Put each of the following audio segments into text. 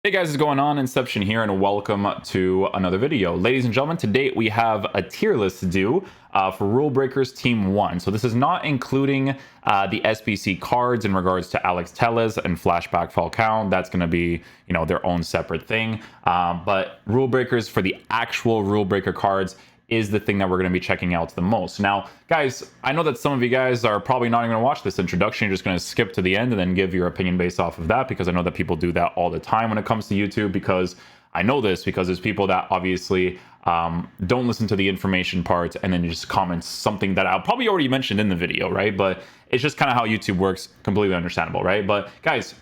Hey guys, what's going on? Inception here, and welcome to another video. Ladies and gentlemen, today we have a tier list to do for Rulebreakers Team 1. So this is not including the SBC cards in regards to Alex Telles and Flashback Falcao. That's going to be, their own separate thing. But Rulebreakers for the actual Rulebreaker cards is the thing that we're going to be checking out the most. Now, guys, I know that some of you guys are probably not even going to watch this introduction. You're just going to skip to the end and then give your opinion based off of that, because I know that people do that all the time when it comes to YouTube, because I know this because there's people that obviously don't listen to the information part and then just comment something that I'll probably already mentioned in the video, right? But it's just kind of how YouTube works. Completely understandable, right? But guys,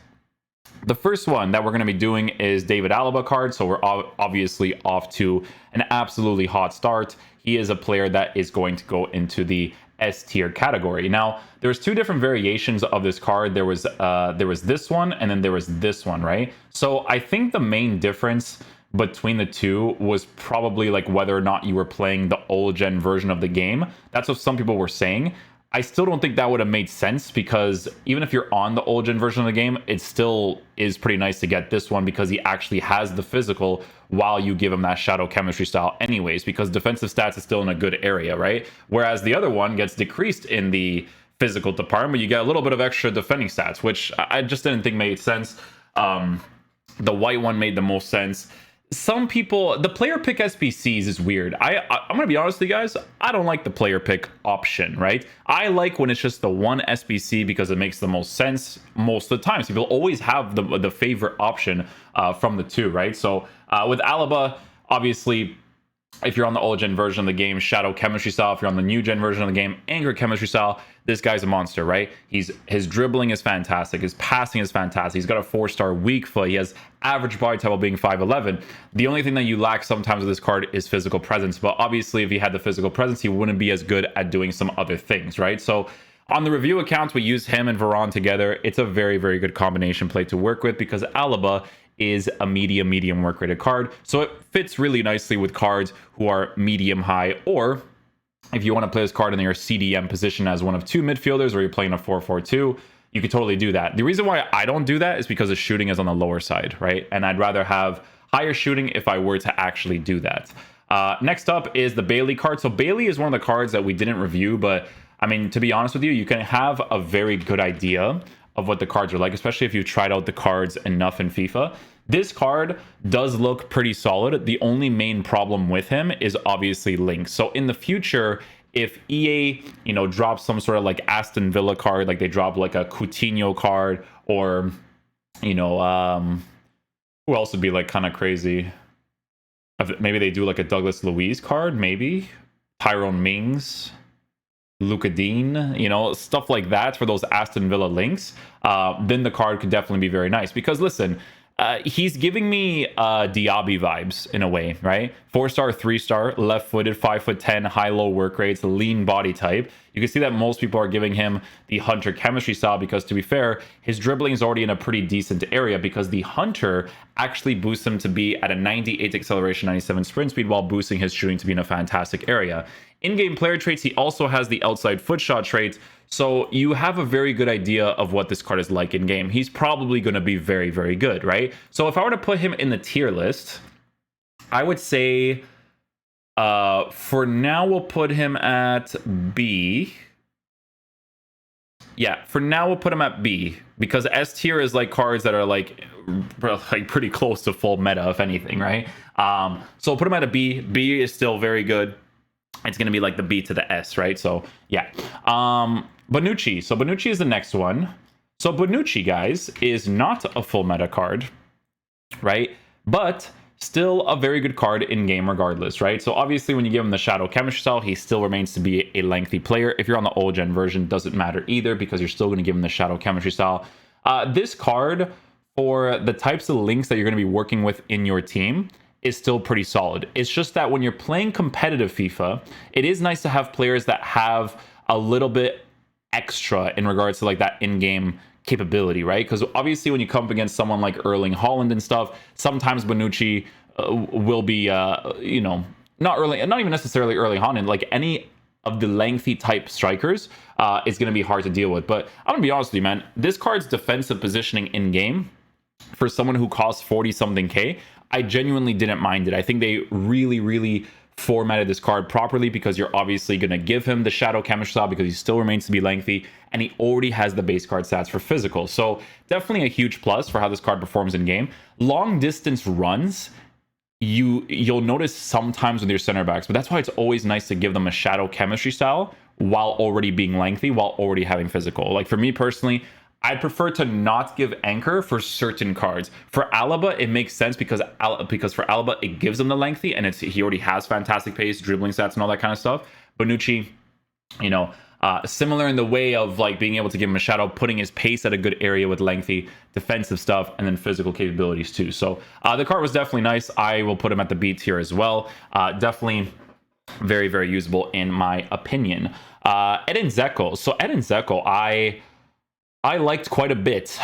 the first one that we're going to be doing is David Alaba card. So we're obviously off to an absolutely hot start. He is a player that is going to go into the S tier category. Now, there's two different variations of this card. There was this one, and then there was this one, right? So I think the main difference between the two was probably like whether or not you were playing the old gen version of the game. That's what some people were saying. I still don't think that would have made sense, because even if you're on the old gen version of the game, it still is pretty nice to get this one because he actually has the physical while you give him that shadow chemistry style anyways, because defensive stats is still in a good area, right? Whereas the other one gets decreased in the physical department, but you get a little bit of extra defending stats, which I just didn't think made sense. The white one made the most sense. Some people, the player pick SBCs is weird. I'm gonna be honest with you guys, I don't like the player pick option, right? I like when it's just the one SBC because it makes the most sense most of the time. So you'll always have the favorite option from the two, right? So with Alaba, obviously, if you're on the old gen version of the game, shadow chemistry style. If you're on the new gen version of the game, anger chemistry style, this guy's a monster, right? His dribbling is fantastic. His passing is fantastic. He's got a 4-star weak foot. He has average body type while being 5'11". The only thing that you lack sometimes with this card is physical presence. But obviously, if he had the physical presence, he wouldn't be as good at doing some other things, right? So on the review accounts, we use him and Varane together. It's a very, very good combination play to work with, because Alaba is a medium work rated card. So it fits really nicely with cards who are medium high, or if you want to play this card in your CDM position as one of two midfielders, or you're playing a 4-4-2, you could totally do that. The reason why I don't do that is because the shooting is on the lower side, right? And I'd rather have higher shooting if I were to actually do that. Next up is the Bailey card. So Bailey is one of the cards that we didn't review, but I mean, to be honest with you, you can have a very good idea of what the cards are like, especially if you've tried out the cards enough in FIFA. This card does look pretty solid. The only main problem with him is obviously links. So in the future, if EA, drops some sort of like Aston Villa card, like they drop like a Coutinho card, or, who else would be like kind of crazy? Maybe they do like a Douglas Luiz card, maybe Tyrone Mings, Luka Dean, stuff like that for those Aston Villa links. Then the card could definitely be very nice, because listen, he's giving me Diaby vibes in a way, right? 4-star, 3-star, left-footed, 5'10", high-low work rates, lean body type. You can see that most people are giving him the Hunter chemistry style, because to be fair, his dribbling is already in a pretty decent area, because the Hunter actually boosts him to be at a 98 acceleration, 97 sprint speed, while boosting his shooting to be in a fantastic area. In-game player traits, he also has the outside foot shot trait, so you have a very good idea of what this card is like in game. He's probably going to be very, very good, right? So if I were to put him in the tier list, I would say for now we'll put him at B. Yeah, for now we'll put him at B, because S tier is like cards that are like pretty close to full meta, if anything, right? So we'll put him at a B. B is still very good. It's going to be like the B to the S, right? So yeah. Bonucci. So Bonucci is the next one. So Bonucci, guys, is not a full meta card, right? But still a very good card in game regardless, right? So obviously when you give him the shadow chemistry style, he still remains to be a lengthy player. If you're on the old gen version, doesn't matter either, because you're still going to give him the shadow chemistry style. This card, for the types of links that you're going to be working with in your team, is still pretty solid. It's just that when you're playing competitive FIFA, it is nice to have players that have a little bit extra in regards to like that in-game capability, right? Because obviously when you come up against someone like Erling Haaland and stuff, sometimes Bonucci will be, not even necessarily Erling Haaland, like any of the lengthy type strikers is going to be hard to deal with. But I'm going to be honest with you, man, this card's defensive positioning in-game for someone who costs 40 something K, I genuinely didn't mind it. I think they really formatted this card properly, because you're obviously going to give him the shadow chemistry style because he still remains to be lengthy, and he already has the base card stats for physical. So definitely a huge plus for how this card performs in game. Long distance runs, you'll notice sometimes with your center backs, but that's why it's always nice to give them a shadow chemistry style while already being lengthy, while already having physical. Like for me personally, I prefer to not give anchor for certain cards. For Alaba, it makes sense because for Alaba, it gives him the lengthy, and he already has fantastic pace, dribbling stats, and all that kind of stuff. Bonucci, you know, similar in the way of like being able to give him a shadow, putting his pace at a good area with lengthy, defensive stuff, and then physical capabilities too. So the card was definitely nice. I will put him at the B tier as well. Definitely very usable in my opinion. Edin Dzeko. So Edin Dzeko, I liked quite a bit.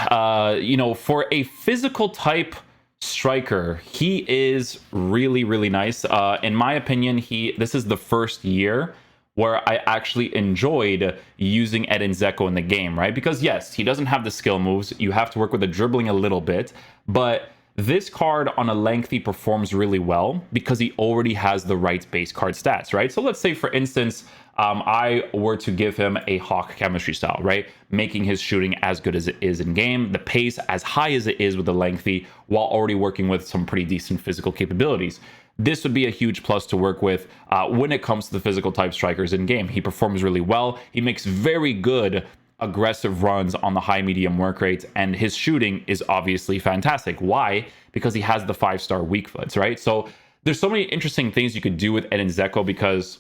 You know, for a physical type striker, he is really nice. In my opinion, this is the first year where I actually enjoyed using Edin Dzeko in the game, right? Because yes, he doesn't have the skill moves. You have to work with the dribbling a little bit, but this card on a lengthy performs really well because he already has the right base card stats, right? So let's say, for instance, I were to give him a Hawk chemistry style, right? Making his shooting as good as it is in game, the pace as high as it is with the lengthy, while already working with some pretty decent physical capabilities. This would be a huge plus to work with when it comes to the physical type strikers in game. He performs really well. He makes very good aggressive runs on the high medium work rates, and his shooting is obviously fantastic. Why? Because he has the 5-star weak foots, right? So there's so many interesting things you could do with Edin Dzeko, because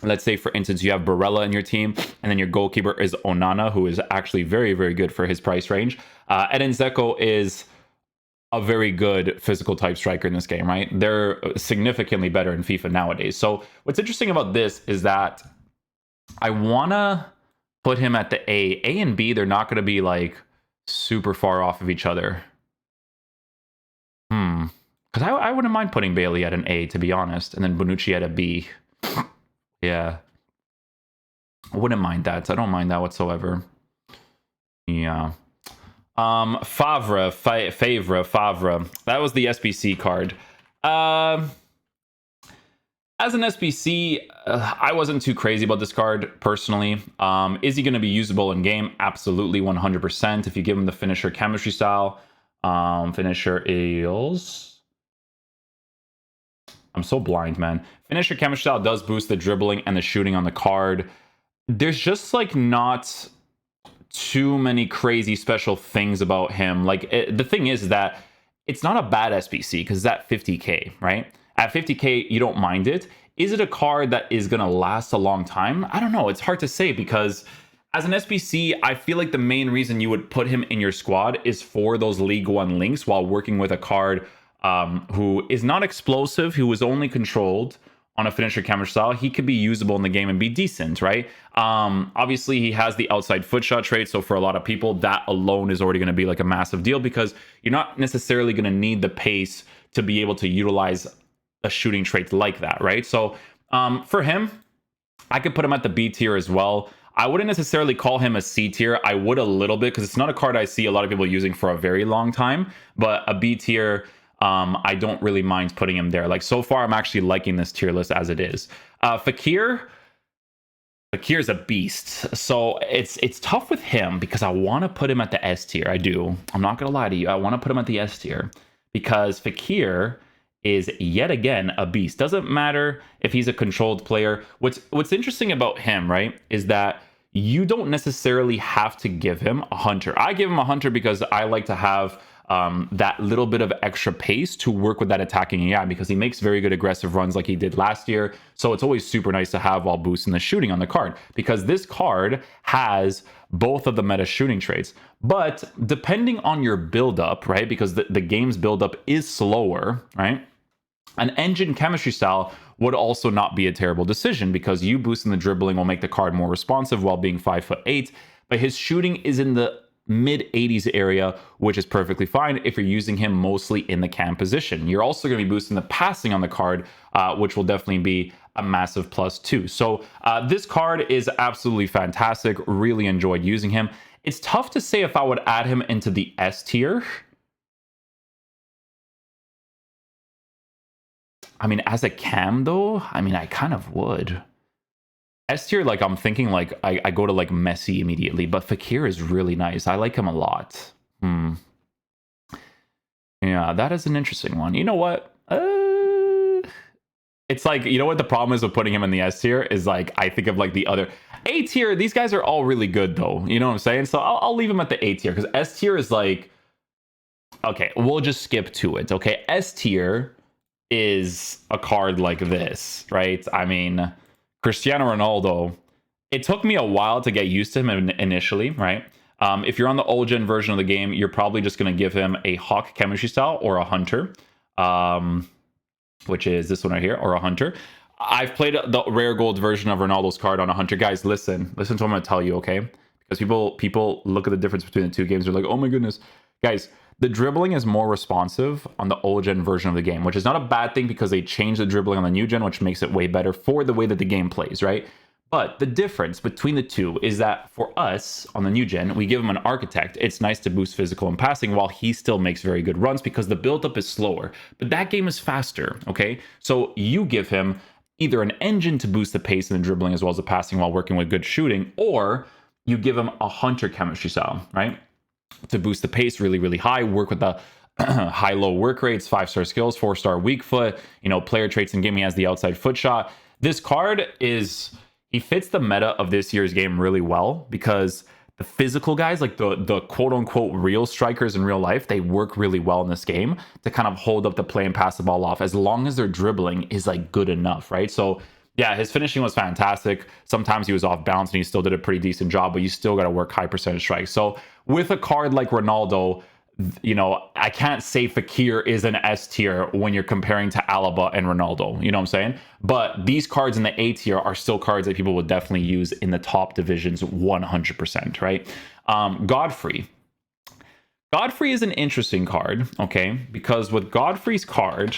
let's say, for instance, you have Barella in your team, and then your goalkeeper is Onana, who is actually very good for his price range. Edin Dzeko is a very good physical type striker in this game, right? They're significantly better in FIFA nowadays. So what's interesting about this is that I want to put him at the A. A and B, they're not going to be like super far off of each other. Because I wouldn't mind putting Bailey at an A, to be honest, and then Bonucci at a B. Yeah. I wouldn't mind that. I don't mind that whatsoever. Yeah. Favre. That was the SBC card. As an SBC, I wasn't too crazy about this card personally. Is he going to be usable in game? Absolutely, 100%. If you give him the finisher chemistry style, finisher eels. I'm so blind, man. Finisher chemistry style does boost the dribbling and the shooting on the card. There's just like not too many crazy special things about him. Like the thing is that it's not a bad SBC because it's at 50k, right? At 50k, you don't mind it. Is it a card that is going to last a long time? I don't know. It's hard to say, because as an SBC, I feel like the main reason you would put him in your squad is for those League One links while working with a card who is not explosive, who is only controlled on a finisher chemistry style. He could be usable in the game and be decent, right? Obviously, he has the outside foot shot trait, so for a lot of people, that alone is already going to be like a massive deal, because you're not necessarily going to need the pace to be able to utilize a shooting trait like that, right? So for him, I could put him at the B tier as well. I wouldn't necessarily call him a C tier. I would a little bit, because it's not a card I see a lot of people using for a very long time, but a B tier, I don't really mind putting him there. Like, so far, I'm actually liking this tier list as it is. Fekir's a beast. So it's tough with him, because I want to put him at the S tier. I do. I'm not going to lie to you. I want to put him at the S tier, because Fekir is yet again a beast. Doesn't matter if he's a controlled player. What's interesting about him, right, is that you don't necessarily have to give him a hunter. I give him a hunter because I like to have that little bit of extra pace to work with that attacking AI, because he makes very good aggressive runs like he did last year. So it's always super nice to have while boosting the shooting on the card, because this card has both of the meta shooting traits. But depending on your build-up, right, because the game's build-up is slower, right, an engine chemistry style would also not be a terrible decision, because you boosting the dribbling will make the card more responsive while being 5'8", but his shooting is in the mid 80s area, which is perfectly fine if you're using him mostly in the cam position. You're also going to be boosting the passing on the card, which will definitely be a massive plus too. So this card is absolutely fantastic. Really enjoyed using him. It's tough to say if I would add him into the S tier, I mean, as a cam though, I mean, I kind of would. S tier, like I'm thinking like I go to like Messi immediately, but Fekir is really nice. I like him a lot. Yeah, that is an interesting one. You know what? It's like, you know what the problem is with putting him in the S tier is like, I think of like the other A tier. These guys are all really good though. You know what I'm saying? So I'll leave him at the A tier because S tier is like, okay, we'll just skip to it. Okay, S tier is a card like this, right? I mean, Cristiano Ronaldo. It took me a while to get used to him initially, right? If you're on the old gen version of the game, you're probably just going to give him a Hawk chemistry style or a Hunter, which is this one right here, or a Hunter. I've played the rare gold version of Ronaldo's card on a Hunter. Guys, listen to what I'm going to tell you, okay? Because people look at the difference between the two games. They're like, oh my goodness. Guys, the dribbling is more responsive on the old gen version of the game, which is not a bad thing because they changed the dribbling on the new gen, which makes it way better for the way that the game plays, right? But the difference between the two is that for us on the new gen, we give him an architect. It's nice to boost physical and passing while he still makes very good runs because the build-up is slower. But that game is faster, okay? So you give him either an engine to boost the pace and the dribbling as well as the passing while working with good shooting, or you give him a Hunter chemistry style, right? To boost the pace really, really high, work with the high-low work rates, 5-star skills, 4-star weak foot, you know, player traits in game. He has the outside foot shot. This card is... he fits the meta of this year's game really well because the physical guys, like the quote-unquote real strikers in real life, they work really well in this game to kind of hold up the play and pass the ball off as long as their dribbling is like good enough, right? So yeah, his finishing was fantastic. Sometimes he was off balance and he still did a pretty decent job, but you still got to work high percentage strikes. So with a card like Ronaldo, you know, I can't say Fekir is an S tier when you're comparing to Alaba and Ronaldo, you know what I'm saying? But these cards in the A tier are still cards that people would definitely use in the top divisions 100%, right? Godfrey. Godfrey is an interesting card, okay? Because with Godfrey's card,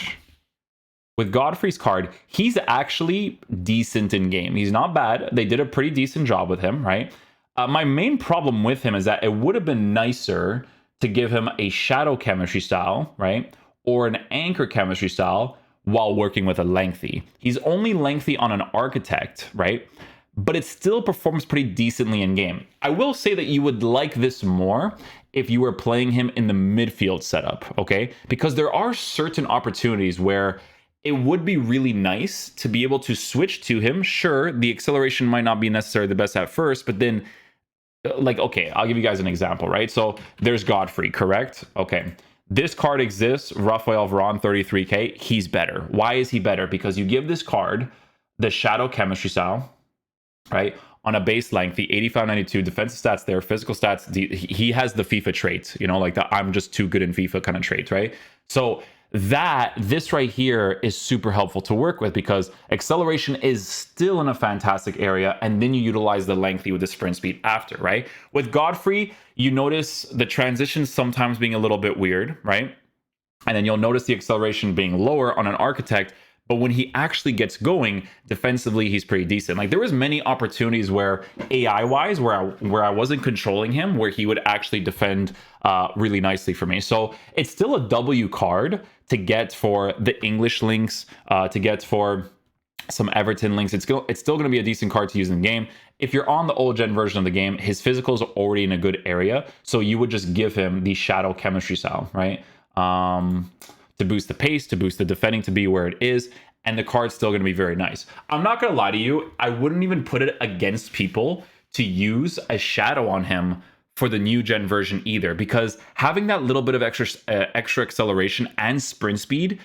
he's actually decent in game. He's not bad. They did a pretty decent job with him, right? My main problem with him is that it would have been nicer to give him a shadow chemistry style, right? Or an anchor chemistry style while working with a lengthy. He's only lengthy on an architect, right? But it still performs pretty decently in game. I will say that you would like this more if you were playing him in the midfield setup, okay? Because there are certain opportunities where it would be really nice to be able to switch to him. Sure, the acceleration might not be necessarily the best at first, but then like, okay, I'll give you guys an example, right? So there's Godfrey, correct? Okay. This card exists, Rafael Varane, 33k. He's better. Why is he better? Because you give this card the shadow chemistry style, right? On a base length, the 85-92 defensive stats there, physical stats. He has the FIFA traits, you know, like the I'm just too good in FIFA kind of traits, right? So this right here is super helpful to work with because acceleration is still in a fantastic area, and then you utilize the lengthy with the sprint speed after, right? With Godfrey, you notice the transitions sometimes being a little bit weird, right? And then you'll notice the acceleration being lower on an architect, but when he actually gets going defensively, he's pretty decent. Like there was many opportunities where AI wise, where I wasn't controlling him, where he would actually defend really nicely for me. So it's still a W card to get for the English links, to get for some Everton links. It's still going to be a decent card to use in the game. If you're on the old gen version of the game, his physical is already in a good area, so you would just give him the shadow chemistry style, right? To boost the pace, to boost the defending to be where it is, and the card's still going to be very nice. I'm not going to lie to you, I wouldn't even put it against people to use a shadow on him for the new gen version either, because having that little bit of extra acceleration and sprint speed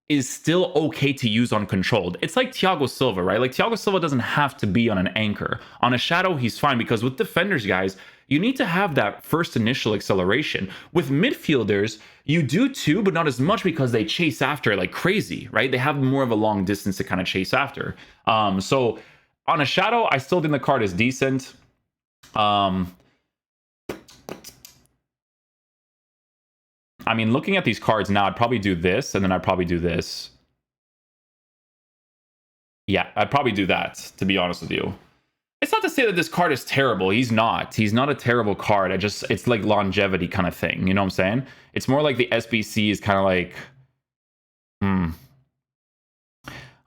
is still okay to use on controlled. It's like Thiago Silva, right? Like Thiago Silva doesn't have to be on an anchor. On a shadow, he's fine, because with defenders, guys, you need to have that first initial acceleration. With midfielders, you do too, but not as much because they chase after like crazy, right? They have more of a long distance to kind of chase after. So on a shadow, I still think the card is decent. I mean, looking at these cards now, I'd probably do this, and then I'd probably do this. Yeah, I'd probably do that, to be honest with you. It's not to say that this card is terrible. He's not. He's not a terrible card. It's like longevity kind of thing. You know what I'm saying? It's more like the SBC is kind of like,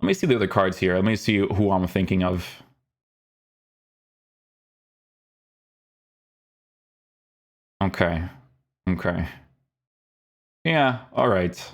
Let me see the other cards here. Let me see who I'm thinking of. Okay. Okay. Yeah, all right.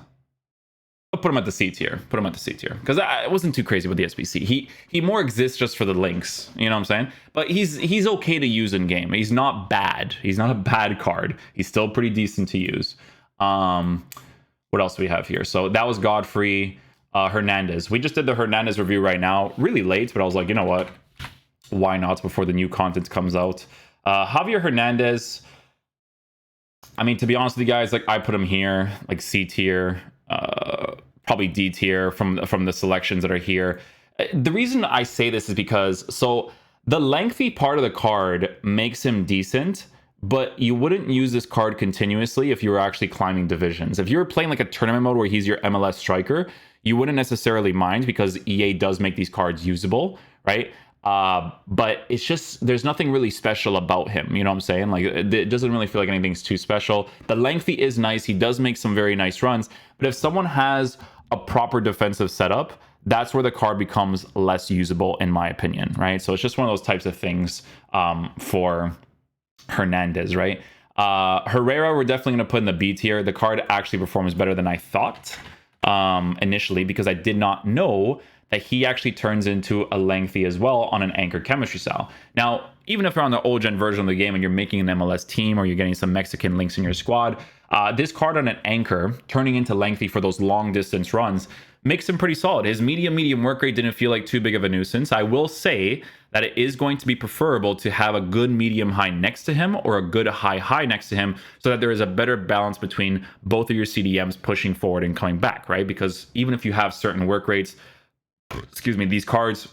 I'll put him at the C tier. Put him at the C tier. Because I wasn't too crazy with the SBC. He more exists just for the links. You know what I'm saying? But he's okay to use in game. He's not bad. He's not a bad card. He's still pretty decent to use. What else do we have here? So that was Godfrey, Hernandez. We just did the Hernandez review right now. Really late, but I was like, you know what? Why not before the new content comes out? Javier Hernandez. I mean, to be honest with you guys, like I put him here, like C tier. Probably D tier from the selections that are here. The reason I say this is because the lengthy part of the card makes him decent, but you wouldn't use this card continuously if you were actually climbing divisions. If you were playing like a tournament mode where he's your MLS striker, you wouldn't necessarily mind because EA does make these cards usable, right? But it's just, there's nothing really special about him. You know what I'm saying? Like, it doesn't really feel like anything's too special. The lengthy is nice. He does make some very nice runs. But if someone has a proper defensive setup, that's where the card becomes less usable, in my opinion, right? So it's just one of those types of things for Hernandez, right? Herrera, we're definitely going to put in the B tier. The card actually performs better than I thought initially, because I did not know that he actually turns into a lengthy as well on an anchor chemistry style. Now, even if you're on the old gen version of the game and you're making an MLS team or you're getting some Mexican links in your squad, this card on an anchor turning into lengthy for those long distance runs makes him pretty solid. His medium work rate didn't feel like too big of a nuisance. I will say that it is going to be preferable to have a good medium high next to him or a good high next to him, so that there is a better balance between both of your CDMs pushing forward and coming back, right? Because even if you have certain work rates, excuse me, these cards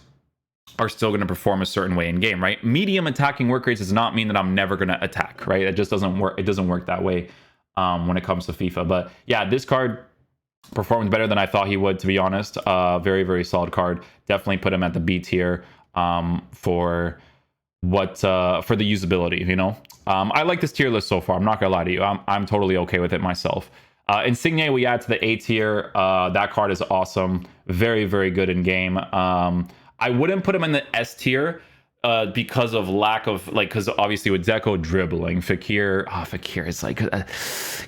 are still going to perform a certain way in game, right? Medium attacking work rates does not mean that I'm never going to attack, right? It just doesn't work. It doesn't work that way when it comes to FIFA. But yeah, this card performs better than I thought he would, to be honest. Very solid card. Definitely put him at the B tier for the usability, you know. I like this tier list so far. I'm not gonna lie to you. I'm totally okay with it myself. Insigne we add to the A tier. That card is awesome. Very good in game. I wouldn't put him in the S tier because of lack of, like, because obviously with Dzeko dribbling, Fekir is like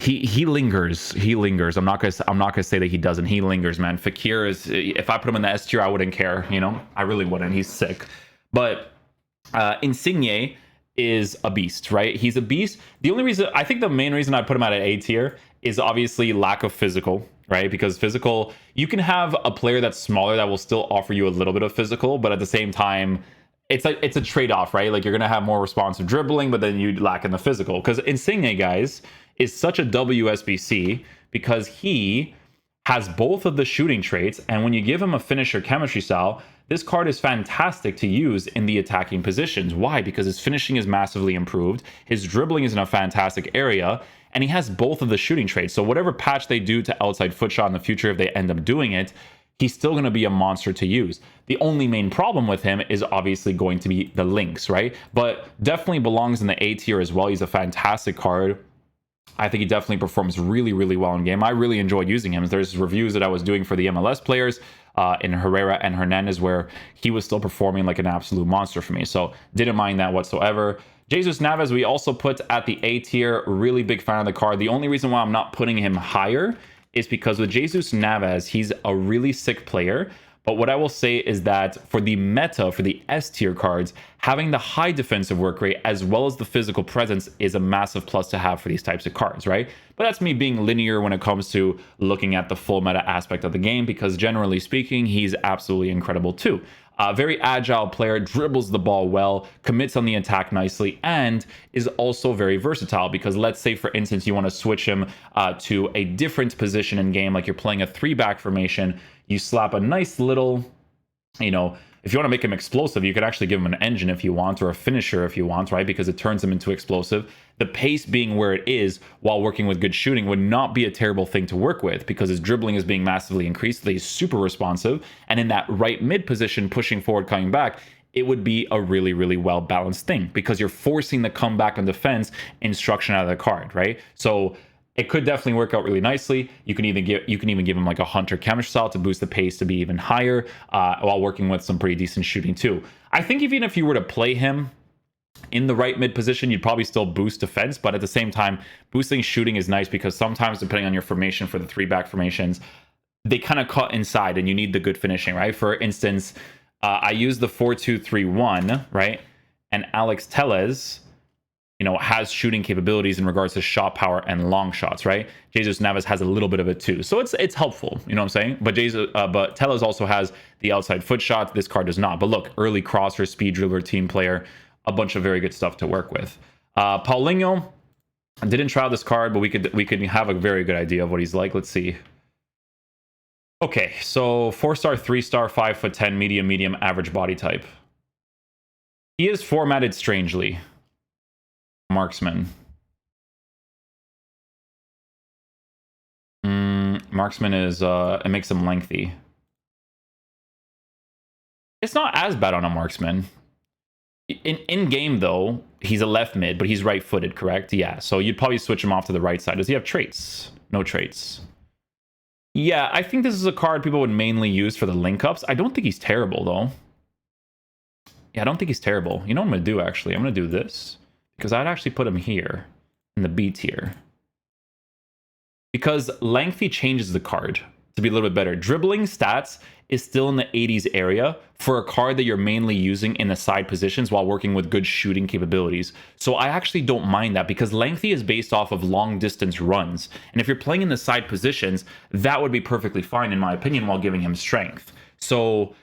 he lingers. I'm not gonna say that he doesn't. He lingers, man. Fekir is, if I put him in the S tier, I wouldn't care. You know, I really wouldn't. He's sick. But Insigne is a beast, right? He's a beast. The only reason, I think the main reason I put him at an A tier is obviously lack of physical, right? Because physical, you can have a player that's smaller that will still offer you a little bit of physical, but at the same time, it's a trade-off, right? Like, you're gonna have more responsive dribbling, but then you lack in the physical. Because Insigne, guys, is such a WSBC because he has both of the shooting traits, and when you give him a finisher chemistry style, this card is fantastic to use in the attacking positions. Why? Because his finishing is massively improved, his dribbling is in a fantastic area, and he has both of the shooting traits. So whatever patch they do to outside foot shot in the future, if they end up doing it, he's still going to be a monster to use. The only main problem with him is obviously going to be the links, right? But definitely belongs in the A tier as well. He's a fantastic card. I think he definitely performs really well in game. I really enjoyed using him. There's reviews that I was doing for the MLS players in Herrera and Hernandez where he was still performing like an absolute monster for me. So didn't mind that whatsoever. Jesus Navas, we also put at the A tier. Really big fan of the card. The only reason why I'm not putting him higher is because with Jesus Navas, he's a really sick player. But what I will say is that for the meta, for the S tier cards, having the high defensive work rate as well as the physical presence is a massive plus to have for these types of cards, right? But that's me being linear when it comes to looking at the full meta aspect of the game, because generally speaking, he's absolutely incredible too. Very agile player, dribbles the ball well, commits on the attack nicely, and is also very versatile. Because let's say, for instance, you want to switch him to a different position in game, like you're playing a 3-back formation, you slap a nice little, you know, if you want to make him explosive, you could actually give him an engine if you want, or a finisher if you want, right? Because it turns him into explosive. The pace being where it is while working with good shooting would not be a terrible thing to work with, because his dribbling is being massively increased. He's super responsive. And in that right mid position, pushing forward, coming back, it would be a really well balanced thing, because you're forcing the comeback and defense instruction out of the card, right? So it could definitely work out really nicely. You can even give him like a Hunter chemistry style to boost the pace to be even higher, while working with some pretty decent shooting too. I think even if you were to play him in the right mid position, you'd probably still boost defense, but at the same time, boosting shooting is nice because sometimes, depending on your formation for the 3-back formations, they kind of cut inside and you need the good finishing, right? For instance, I use the 4-2-3-1, right? And Alex Telles, has shooting capabilities in regards to shot power and long shots, right? Jesus Navas has a little bit of it too. So it's helpful, you know what I'm saying? But Telles also has the outside foot shot. This card does not. But look, early crosser, speed dribbler, team player, a bunch of very good stuff to work with. Paulinho, I didn't try out this card, but we could have a very good idea of what he's like. Let's see. Okay, so 4-star, 3-star, 5'10", medium, average body type. He is formatted strangely. Marksman. Marksman is it makes him lengthy. It's not as bad on a marksman. In game though, he's a left mid, but he's right-footed, correct? Yeah, so you'd probably switch him off to the right side. Does he have traits? No traits. Yeah, I think this is a card people would mainly use for the link-ups. I don't think he's terrible though. Yeah, I don't think he's terrible. You know what I'm gonna do actually? I'm gonna do this. Because I'd actually put him here in the B tier. Because lengthy changes the card to be a little bit better. Dribbling stats is still in the 80s area for a card that you're mainly using in the side positions while working with good shooting capabilities. So I actually don't mind that because lengthy is based off of long distance runs. And if you're playing in the side positions, that would be perfectly fine in my opinion while giving him strength. So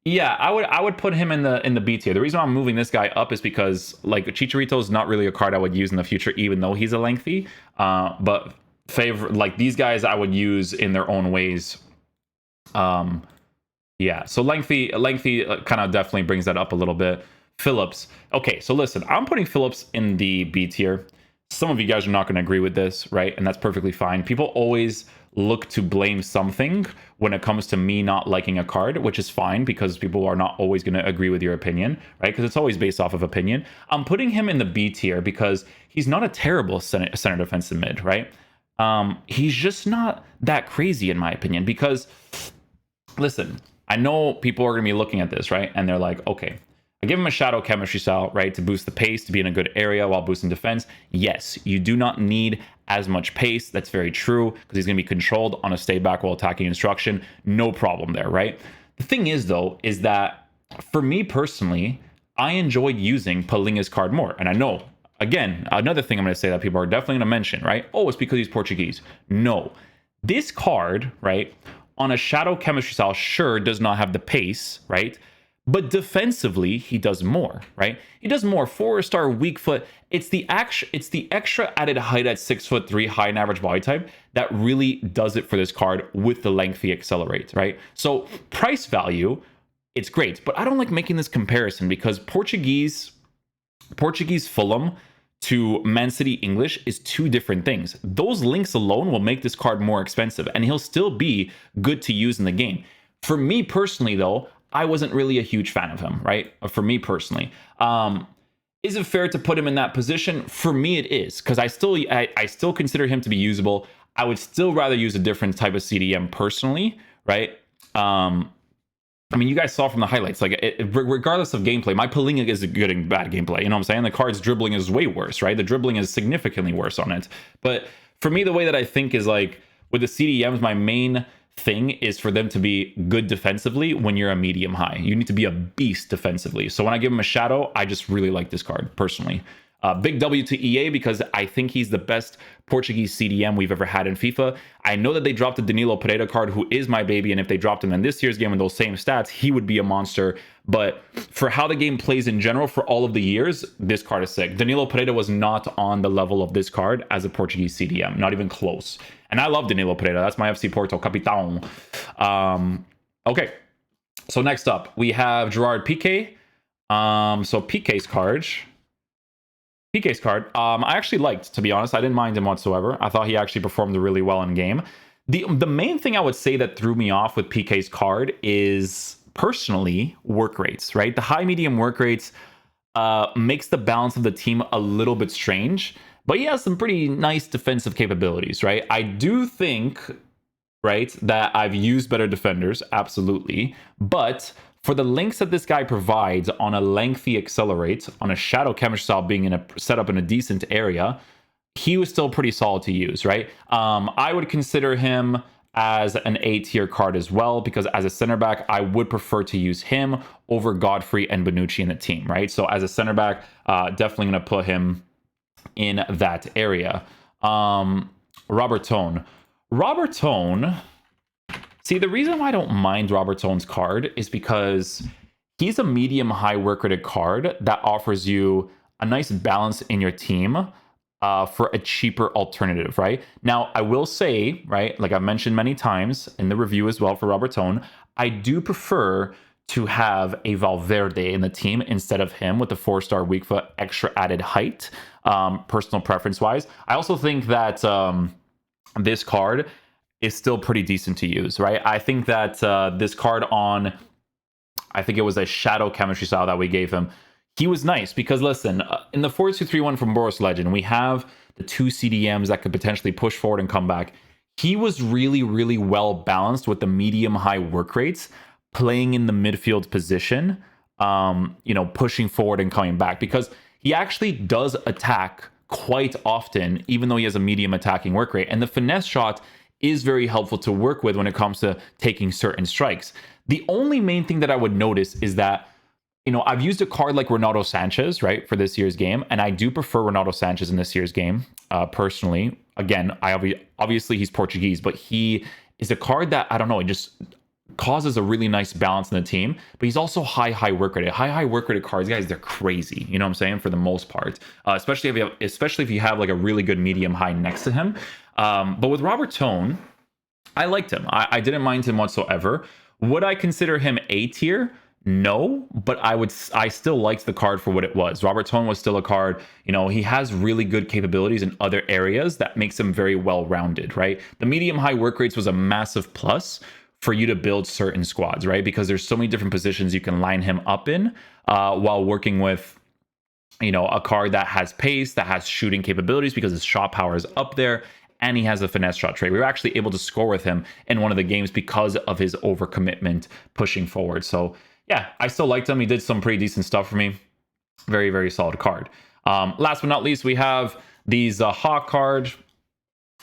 yeah, I would put him in the B tier. The reason why I'm moving this guy up is because like Chicharito is not really a card I would use in the future, even though he's a lengthy. But like these guys I would use in their own ways. Yeah, so lengthy kind of definitely brings that up a little bit. Phillips. Okay, so listen, I'm putting Phillips in the B tier. Some of you guys are not going to agree with this, right? And that's perfectly fine. People always look to blame something when it comes to me not liking a card, which is fine because people are not always going to agree with your opinion, right? Because it's always based off of opinion. I'm putting him in the B tier because he's not a terrible center defensive mid, right? He's just not that crazy in my opinion because, listen, I know people are going to be looking at this, right? And they're like, okay, I give him a shadow chemistry style, right? To boost the pace, to be in a good area while boosting defense. Yes, you do not need as much pace. That's very true because he's going to be controlled on a stay back while attacking instruction. No problem there, right? The thing is, though, is that for me personally, I enjoyed using Paulinho's card more. And I know, again, another thing I'm going to say that people are definitely going to mention, right? Oh, it's because he's Portuguese. No. This card, right, on a shadow chemistry style, sure, does not have the pace, right? But defensively, he does more, right? He does more. 4-star, weak foot. It's the extra added height at 6'3", high and average body type that really does it for this card with the lengthy accelerate, right? So price value, it's great, but I don't like making this comparison because Portuguese Fulham to Man City English is two different things. Those links alone will make this card more expensive, and he'll still be good to use in the game. For me personally, though, I wasn't really a huge fan of him, right? For me personally. Is it fair to put him in that position? For me, it is, because I still consider him to be usable. I would still rather use a different type of CDM personally, right? I mean, you guys saw from the highlights, like regardless of gameplay, my Paulinho is good and bad gameplay. You know what I'm saying? The card's dribbling is way worse, right? The dribbling is significantly worse on it. But for me, the way that I think is like with the CDMs, my main thing is for them to be good defensively when you're a medium high. You need to be a beast defensively. So when I give him a shadow, I just really like this card personally. Big W to EA because I think he's the best Portuguese CDM we've ever had in FIFA. I know that they dropped the Danilo Pereira card, who is my baby, and if they dropped him in this year's game with those same stats, he would be a monster. But for how the game plays in general, for all of the years, this card is sick. Danilo Pereira was not on the level of this card as a Portuguese CDM, not even close. And I love Danilo Pereira. That's my FC Porto Capitão. Okay, so next up, we have Gerard Pique. So Pique's card, I actually liked, to be honest. I didn't mind him whatsoever. I thought he actually performed really well in game. The main thing I would say that threw me off with Pique's card is personally work rates, right? The high medium work rates makes the balance of the team a little bit strange but he has some pretty nice defensive capabilities, right? I do think, right, that I've used better defenders, absolutely. But for the links that this guy provides on a lengthy accelerate, on a shadow chemistry style being in a set up in a decent area, he was still pretty solid to use, right? I would consider him as an A tier card as well, because as a center back, I would prefer to use him over Godfrey and Bonucci in the team, right? So as a center back, definitely going to put him in that area. Robertone. See, the reason why I don't mind Robertone's card is because he's a medium high work rated card that offers you a nice balance in your team for a cheaper alternative, right? Now, I will say, right, like I've mentioned many times in the review as well for Robertone, I do prefer to have a Valverde in the team instead of him with the 4-star weak foot extra added height, personal preference wise. I also think that this card is still pretty decent to use, right? I think that this card on, I think it was a shadow chemistry style that we gave him, he was nice because, listen, in the 4-2-3-1 from Boris Legend, we have the 2 CDMs that could potentially push forward and come back. He was really, really well balanced with the medium-high work rates, playing in the midfield position, pushing forward and coming back, because he actually does attack quite often, even though he has a medium attacking work rate. And the finesse shot is very helpful to work with when it comes to taking certain strikes. The only main thing that I would notice is that, I've used a card like Ronaldo Sanchez, right, for this year's game, and I do prefer Ronaldo Sanchez in this year's game, personally. Again, obviously he's Portuguese, but he is a card that, I don't know, it just causes a really nice balance in the team, but he's also high work rated. High work rated cards, guys, they're crazy, you know what I'm saying, for the most part, especially if you have like a really good medium high next to him. But with Robertone, I liked him. I didn't mind him whatsoever. Would I consider him A tier? No, but I still liked the card for what it was. Robertone was still a card, he has really good capabilities in other areas that makes him very well-rounded, right? The medium-high work rates was a massive plus for you to build certain squads, right? Because there's so many different positions you can line him up in while working with, a card that has pace, that has shooting capabilities because his shot power is up there, and he has a finesse shot trait. We were actually able to score with him in one of the games because of his overcommitment pushing forward. So yeah, I still liked him. He did some pretty decent stuff for me. Very, very solid card. Last but not least, we have the Zaha card.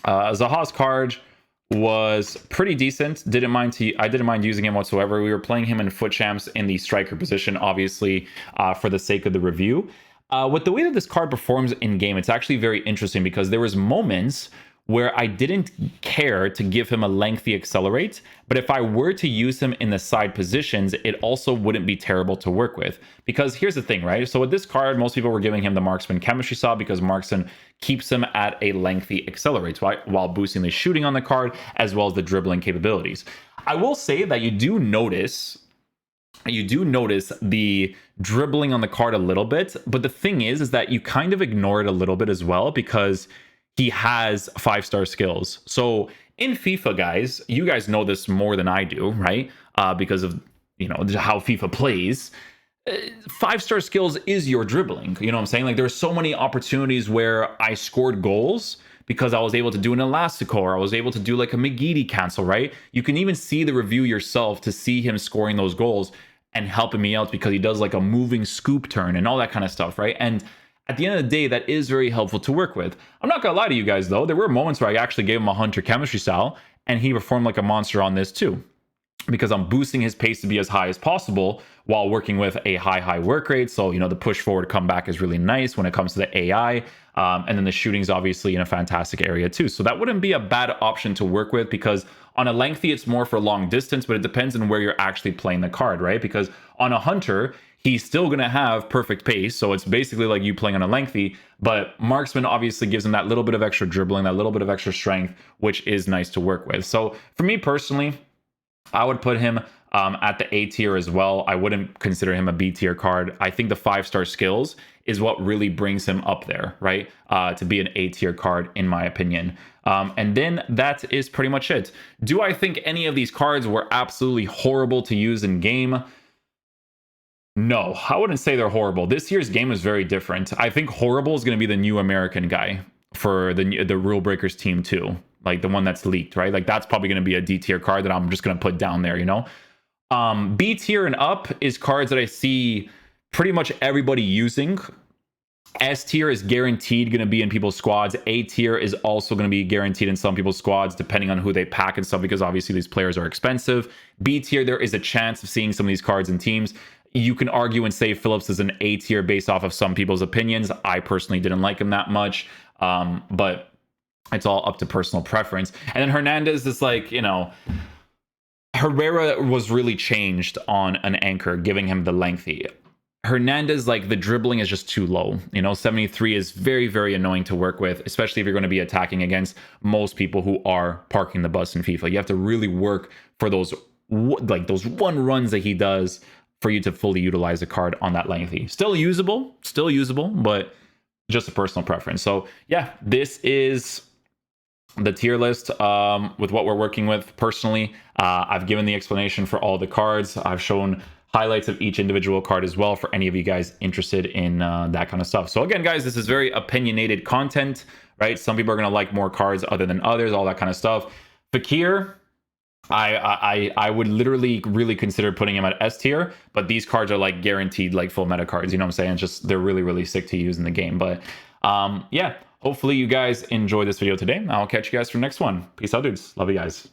Zaha's card was pretty decent. I didn't mind using him whatsoever. We were playing him in foot champs in the striker position, obviously, for the sake of the review. With the way that this card performs in game, it's actually very interesting because there was moments where I didn't care to give him a lengthy accelerate, but if I were to use him in the side positions, it also wouldn't be terrible to work with. Because here's the thing, right? So with this card, most people were giving him the marksman chemistry style because marksman keeps him at a lengthy accelerate while boosting the shooting on the card as well as the dribbling capabilities. I will say that you do notice the dribbling on the card a little bit, but the thing is that you kind of ignore it a little bit as well because he has 5-star skills. So in FIFA, guys, you guys know this more than I do, right? Because of how FIFA plays. 5-star skills is your dribbling. You know what I'm saying? Like there's so many opportunities where I scored goals because I was able to do an elastico, or I was able to do like a McGeady cancel, right? You can even see the review yourself to see him scoring those goals and helping me out because he does like a moving scoop turn and all that kind of stuff, right? And at the end of the day, that is very helpful to work with. I'm not gonna lie to you guys though, there were moments where I actually gave him a hunter chemistry style and he performed like a monster on this too, because I'm boosting his pace to be as high as possible while working with a high work rate. So, the push forward comeback is really nice when it comes to the AI. And then the shooting's obviously in a fantastic area too. So that wouldn't be a bad option to work with, because on a lengthy, it's more for long distance, but it depends on where you're actually playing the card, right? Because on a hunter, he's still going to have perfect pace. So it's basically like you playing on a lengthy, but marksman obviously gives him that little bit of extra dribbling, that little bit of extra strength, which is nice to work with. So for me personally, I would put him at the A tier as well. I wouldn't consider him a B tier card. I think the 5-star skills is what really brings him up there, right? To be an A tier card, in my opinion. And then that is pretty much it. Do I think any of these cards were absolutely horrible to use in game? No, I wouldn't say they're horrible. This year's game is very different. I think horrible is going to be the new American guy. for the Rule Breakers Team 2, like the one that's leaked, right? Like that's probably going to be a D tier card that I'm just going to put down there, you know? B tier and up is cards that I see pretty much everybody using. S tier is guaranteed going to be in people's squads. A tier is also going to be guaranteed in some people's squads, depending on who they pack and stuff, because obviously these players are expensive. B tier, there is a chance of seeing some of these cards in teams. You can argue and say Phillips is an A tier based off of some people's opinions. I personally didn't like him that much, but it's all up to personal preference. And then Hernandez is like, you know, Herrera was really changed on an anchor, giving him the lengthy. Hernandez, like the dribbling is just too low. You know, 73 is very, very annoying to work with, especially if you're going to be attacking against most people who are parking the bus in FIFA. You have to really work for those one runs that he does for you to fully utilize the card on that lengthy. Still usable, but just a personal preference. So yeah, this is the tier list with what we're working with. Personally, I've given the explanation for all the cards. I've shown highlights of each individual card as well for any of you guys interested in that kind of stuff. So again, guys, this is very opinionated content, right? Some people are going to like more cards other than others, all that kind of stuff. Fekir, I would literally really consider putting him at S tier, but these cards are like guaranteed like full meta cards, you know what I'm saying? It's just they're really, really sick to use in the game. But yeah, hopefully you guys enjoy this video today. I'll catch you guys for the next one. Peace out, dudes. Love you guys.